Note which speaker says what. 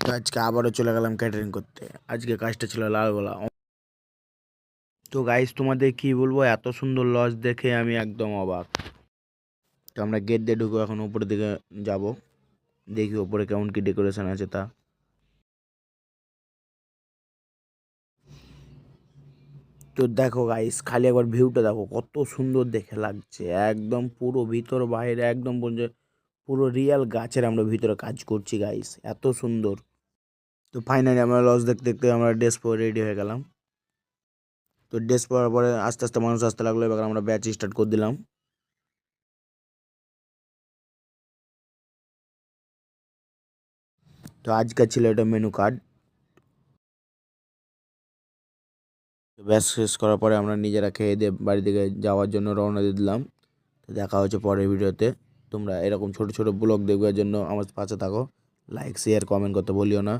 Speaker 1: তো আজকে আবারও চলে গেলাম ক্যাটারিং করতে। আজকে কাজটা ছিল লালগোলা। তো গাইস তোমাদের কি বলবো, এত সুন্দর লজ দেখে আমি একদম অবাক। তো আমরা গেট দিয়ে ঢুকবো, এখন উপরের দিকে যাব, দেখি উপরে কেমন কি ডেকোরেশন আছে তা। তো দেখো গাইস, খালি একবার ভিউটা দেখো, কত সুন্দর দেখে লাগছে। একদম পুরো ভিতর বাইরে একদম পুরো রিয়েল গাছের আমরা ভিতরে কাজ করছি গাইস, এত সুন্দর। তো ফাইনালি আমরা লজ দেখতে দেখতে আমরা ড্রেস পরে রেডি হয়ে গেলাম। তো ড্রেস পরার পরে আস্তে আস্তে মানুষ আসতে লাগলো, এবার আমরা ব্যাচ স্টার্ট করে দিলাম। তো আজকের ছিল এটা মেনু কার্ড। তো ব্যাচ শেষ করার পরে আমরা নিজেরা খেয়ে দিয়ে বাড়ি থেকে যাওয়ার জন্য রওনা দিয়ে দিলাম। তো দেখা হচ্ছে পরের ভিডিওতে। তোমরা এরকম ছোট ছোট ব্লগ দেখবার জন্য আমার পাশে থাকো। লাইক শেয়ার কমেন্ট করতে বলিও না।